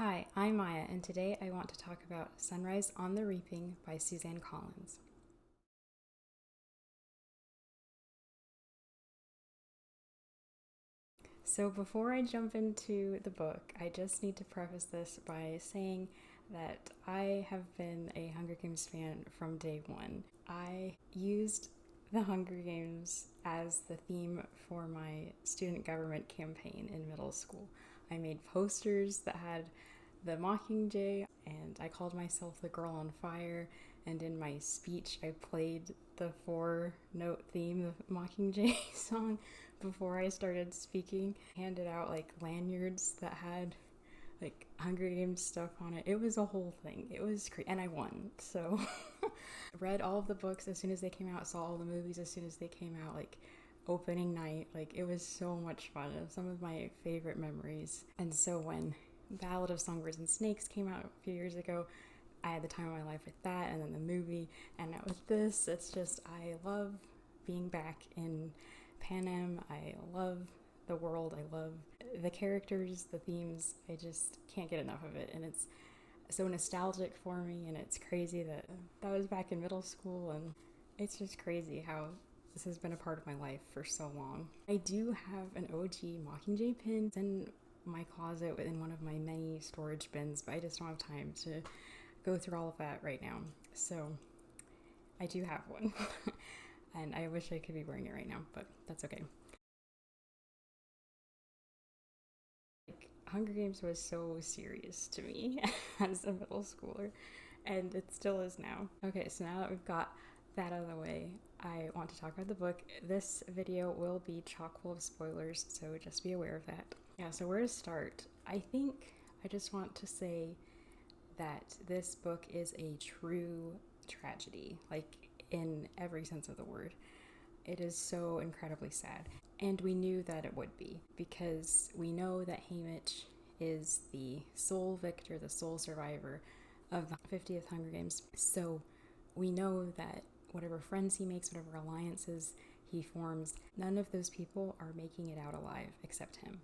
Hi, I'm Maya, and today I want to talk about Sunrise on the Reaping by Suzanne Collins. So, before I jump into the book, I just need to preface this by saying that I have been a Hunger Games fan from day one. I used the Hunger Games as the theme for my student government campaign in middle school. I made posters that had the Mockingjay, and I called myself the Girl on Fire. And in my speech, I played the 4-note theme of Mockingjay song before I started speaking. Handed out like lanyards that had like Hunger Games stuff on it. It was a whole thing. It was crazy, and I won. So, read all of the books as soon as they came out. Saw all the movies as soon as they came out. Like opening night, like it was so much fun. It was some of my favorite memories. And so when Ballad of Songbirds and Snakes came out a few years ago, I had the time of my life with that, and then the movie, and now with this. It's just, I love being back in Panem. I love the world. I love the characters, the themes. I just can't get enough of it, and it's so nostalgic for me, and it's crazy that that was back in middle school, and it's just crazy how this has been a part of my life for so long. I do have an OG Mockingjay pin in my closet in one of my many storage bins, but I just don't have time to go through all of that right now. So I do have one. And I wish I could be wearing it right now, but that's okay. Like, Hunger Games was so serious to me as a middle schooler, and it still is now. Okay, so now that we've got that out of the way, I want to talk about the book. This video will be chock full of spoilers, so just be aware of that. Yeah, so where to start? I think I just want to say that this book is a true tragedy, like in every sense of the word. It is so incredibly sad. And we knew that it would be, because we know that Haymitch is the sole victor, the sole survivor of the 50th Hunger Games. So we know that whatever friends he makes, whatever alliances he forms, none of those people are making it out alive except him.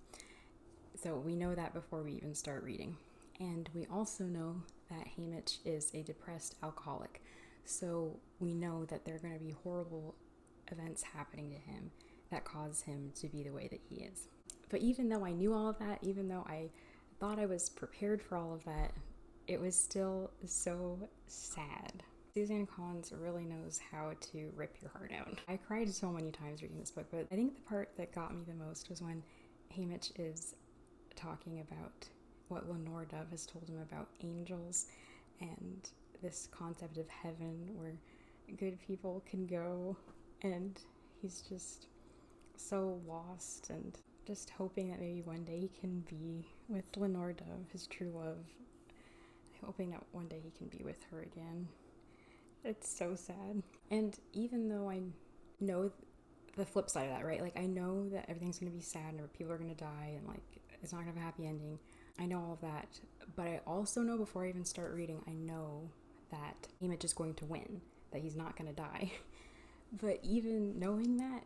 So we know that before we even start reading. And we also know that Haymitch is a depressed alcoholic. So we know that there are going to be horrible events happening to him that cause him to be the way that he is. But even though I knew all of that, even though I thought I was prepared for all of that, it was still so sad. Suzanne Collins really knows how to rip your heart out. I cried so many times reading this book, but I think the part that got me the most was when Haymitch is talking about what Lenore Dove has told him about angels and this concept of heaven where good people can go, and he's just so lost and just hoping that maybe one day he can be with Lenore Dove, his true love, hoping that one day he can be with her again. It's so sad. And even though I know the flip side of that, right? Like, I know that everything's going to be sad and people are going to die and like it's not going to have a happy ending. I know all of that, but I also know before I even start reading, I know that Haymitch is going to win, that he's not going to die. But even knowing that,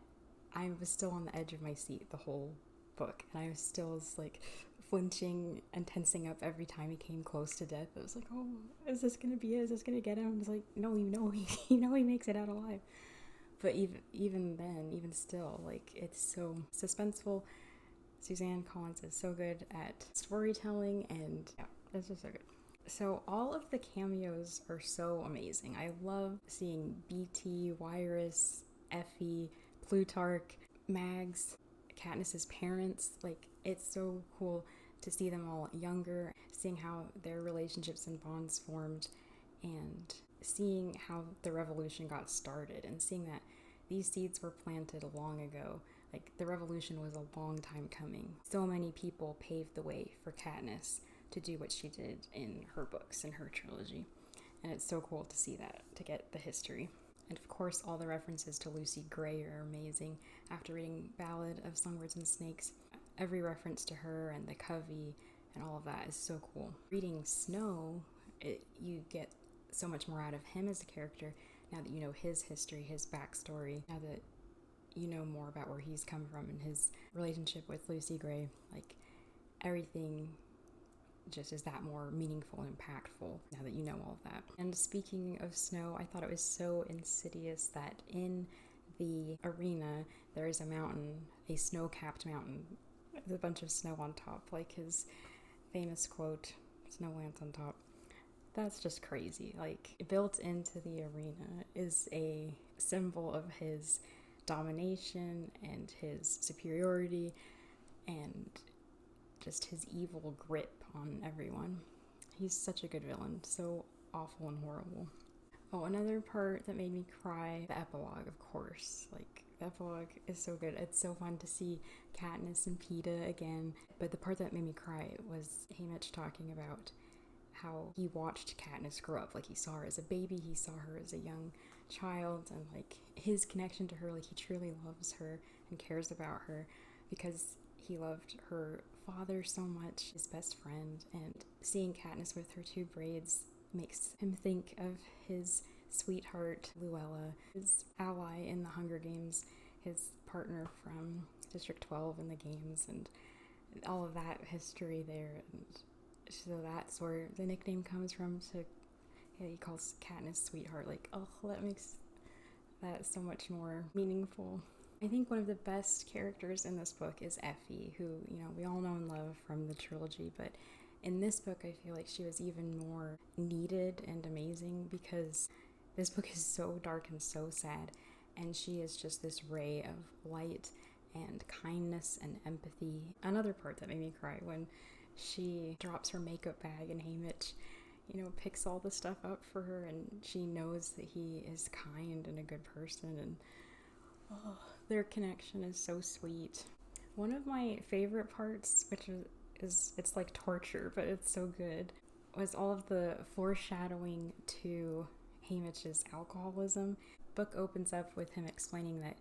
I was still on the edge of my seat the whole book, and I was still like flinching and tensing up every time he came close to death. I was like, oh, is this going to be it? Is this going to get him? I was like, no, he makes it out alive. But even then, even still, like, it's so suspenseful. Suzanne Collins is so good at storytelling, and yeah, it's just so good. So all of the cameos are so amazing. I love seeing BT, Wyrus, Effie, Plutarch, Mags, Katniss's parents. Like, it's so cool to see them all younger, seeing how their relationships and bonds formed, and seeing how the revolution got started, and seeing that these seeds were planted long ago. Like, the revolution was a long time coming. So many people paved the way for Katniss to do what she did in her books, in her trilogy. And it's so cool to see that, to get the history. And of course, all the references to Lucy Gray are amazing. After reading Ballad of Songbirds and Snakes, every reference to her and the Covey and all of that is so cool. Reading Snow, you get so much more out of him as a character now that you know his history, his backstory, now that you know more about where he's come from and his relationship with Lucy Gray. Like, everything just is that more meaningful and impactful now that you know all of that. And speaking of snow, I thought it was so insidious that in the arena there is a mountain, a snow-capped mountain with a bunch of snow on top, like his famous quote, "Snow lands on top." That's just crazy. Like, built into the arena is a symbol of his domination and his superiority and just his evil grip on everyone. He's such a good villain, so awful and horrible. Oh, another part that made me cry, the epilogue, of course. Like, the epilogue is so good. It's so fun to see Katniss and Peeta again. But the part that made me cry was Haymitch talking about how he watched Katniss grow up. Like, he saw her as a baby, he saw her as a young child, and like his connection to her, like he truly loves her and cares about her because he loved her father so much, his best friend, and seeing Katniss with her 2 braids makes him think of his sweetheart Luella, his ally in the Hunger Games, his partner from District 12 in the games, and all of that history there. And so that's where the nickname comes from. So yeah, he calls Katniss sweetheart. Like, oh, that makes that so much more meaningful. I think one of the best characters in this book is Effie, who, you know, we all know and love from the trilogy, but in this book I feel like she was even more needed and amazing because this book is so dark and so sad, and she is just this ray of light and kindness and empathy. Another part that made me cry when she drops her makeup bag and Haymitch, you know, picks all the stuff up for her, and she knows that he is kind and a good person, and oh, their connection is so sweet. One of my favorite parts, which is it's like torture, but it's so good, was all of the foreshadowing to Haymitch's alcoholism. The book opens up with him explaining that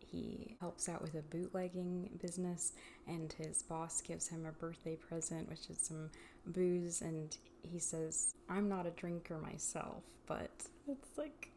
he helps out with a bootlegging business, and his boss gives him a birthday present, which is some booze, and he says, "I'm not a drinker myself," but it's like,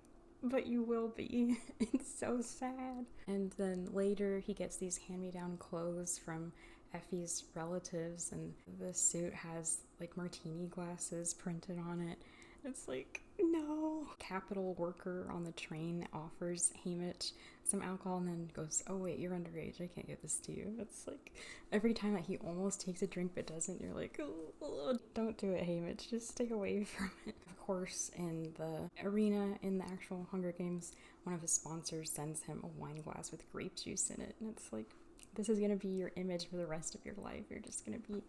but you will be. It's so sad. And then later he gets these hand-me-down clothes from Effie's relatives, and the suit has like martini glasses printed on it. It's like, no. Capital worker on the train offers Haymitch some alcohol and then goes, "Oh wait, you're underage, I can't give this to you." It's like, every time that he almost takes a drink but doesn't, you're like, oh, don't do it, Haymitch, just stay away from it. Of course, in the arena, in the actual Hunger Games, one of his sponsors sends him a wine glass with grape juice in it, and it's like, this is gonna be your image for the rest of your life. You're just gonna be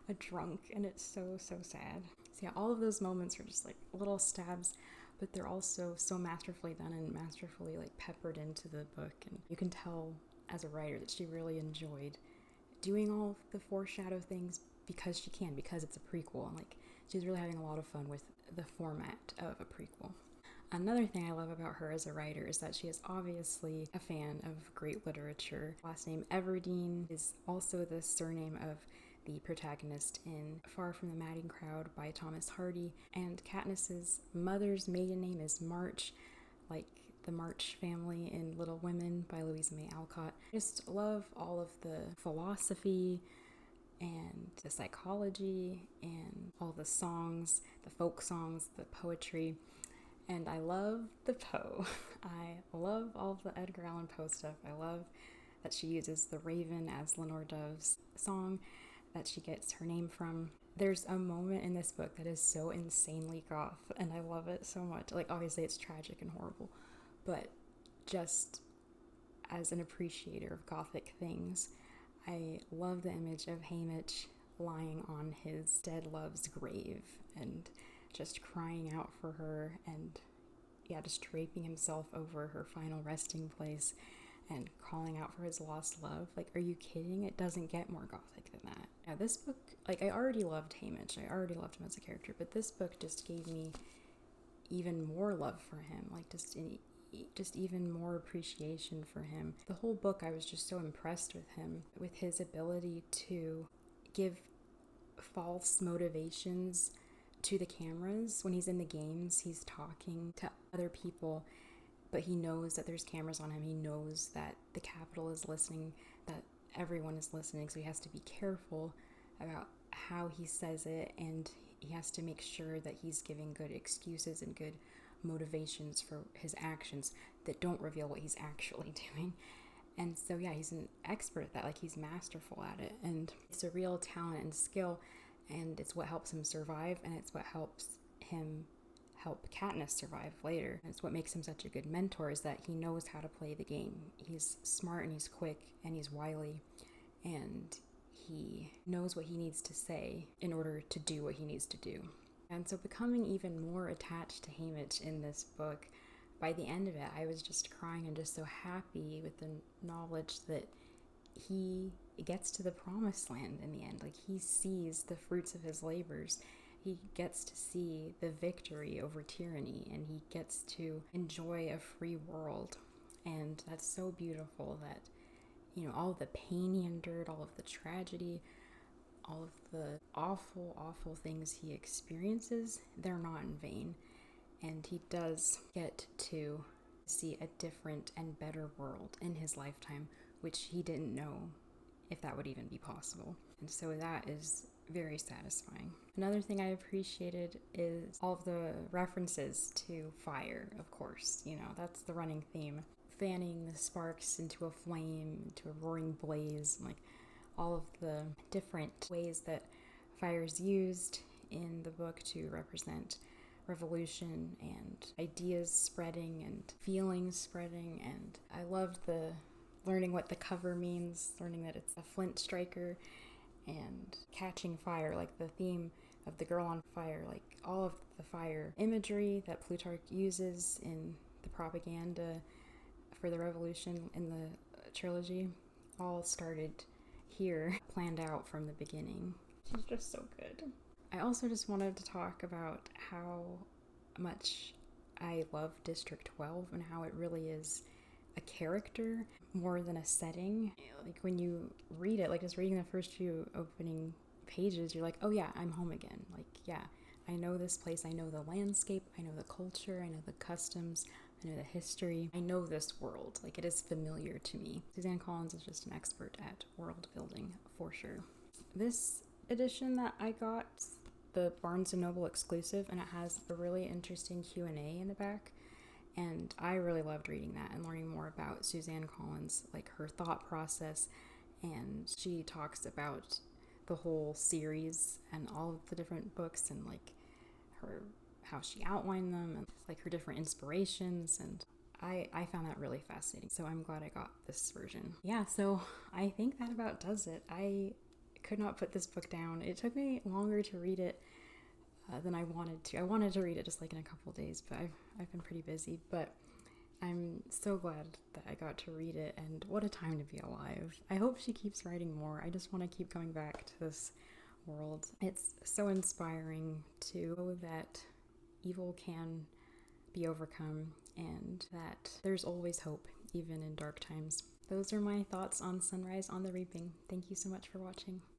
a drunk, and it's so sad. So yeah, all of those moments are just like little stabs, but they're also so masterfully done and masterfully like peppered into the book, and you can tell as a writer that she really enjoyed doing all the foreshadow things because she can, because it's a prequel, and like she's really having a lot of fun with the format of a prequel. Another thing I love about her as a writer is that she is obviously a fan of great literature. Last name Everdeen is also the surname of the protagonist in Far from the Madding Crowd by Thomas Hardy, and Katniss's mother's maiden name is March, like the March family in Little Women by Louisa May Alcott. I just love all of the philosophy and the psychology and all the songs, the folk songs, the poetry, and I love the Poe. I love all of the Edgar Allan Poe stuff. I love that she uses the Raven as Lenore Dove's song that she gets her name from. There's a moment in this book that is so insanely goth, and I love it so much. Like, obviously it's tragic and horrible, but just as an appreciator of gothic things, I love the image of Haymitch lying on his dead love's grave and just crying out for her, and yeah, just draping himself over her final resting place and calling out for his lost love. Like, are you kidding? It doesn't get more gothic than that. Now, this book, like, I already loved Haymitch. I already loved him as a character, but this book just gave me even more love for him, like just even more appreciation for him. The whole book, I was just so impressed with him, with his ability to give false motivations to the cameras. When he's in the games, he's talking to other people, but he knows that there's cameras on him. He knows that the Capitol is listening, that everyone is listening, so he has to be careful about how he says it, and he has to make sure that he's giving good excuses and good motivations for his actions that don't reveal what he's actually doing. And so, yeah, he's an expert at that. Like, he's masterful at it. And it's a real talent and skill. And it's what helps him survive. And it's what helps him help Katniss survive later. And it's what makes him such a good mentor, is that he knows how to play the game. He's smart and he's quick and he's wily. And he knows what he needs to say in order to do what he needs to do. And so becoming even more attached to Haymitch in this book, by the end of it, I was just crying and just so happy with the knowledge that he gets to the promised land in the end. Like, he sees the fruits of his labors. He gets to see the victory over tyranny, and he gets to enjoy a free world. And that's so beautiful that, you know, all of the pain he endured, all of the tragedy, all of the awful, awful things he experiences, they're not in vain. And he does get to see a different and better world in his lifetime, which he didn't know if that would even be possible. And so that is very satisfying. Another thing I appreciated is all of the references to fire, of course. You know, that's the running theme. Fanning the sparks into a flame, into a roaring blaze, like all of the different ways that fire is used in the book to represent revolution and ideas spreading and feelings spreading. And I loved the learning what the cover means, learning that it's a flint striker and catching fire, like the theme of the girl on fire, like all of the fire imagery that Plutarch uses in the propaganda for the revolution in the trilogy all started here, planned out from the beginning. She's just so good. I also just wanted to talk about how much I love District 12 and how it really is a character more than a setting. Like, when you read it, like just reading the first few opening pages, you're like, oh yeah, I'm home again. Like, yeah, I know this place, I know the landscape, I know the culture, I know the customs, I know the history, I know this world. Like, it is familiar to me. Suzanne Collins is just an expert at world building for sure. This edition that I got, the Barnes & Noble exclusive, and it has a really interesting Q&A in the back, and I really loved reading that and learning more about Suzanne Collins, like her thought process, and she talks about the whole series and all of the different books and like her, how she outlined them and like her different inspirations, and I found that really fascinating, so I'm glad I got this version. Yeah, so I think that about does it. I could not put this book down. It took me longer to read it than I wanted to. I wanted to read it just like in a couple days, but I've been pretty busy. But I'm so glad that I got to read it, and what a time to be alive. I hope she keeps writing more. I just want to keep coming back to this world. It's so inspiring to know that evil can be overcome and that there's always hope, even in dark times. Those are my thoughts on Sunrise on the Reaping. Thank you so much for watching.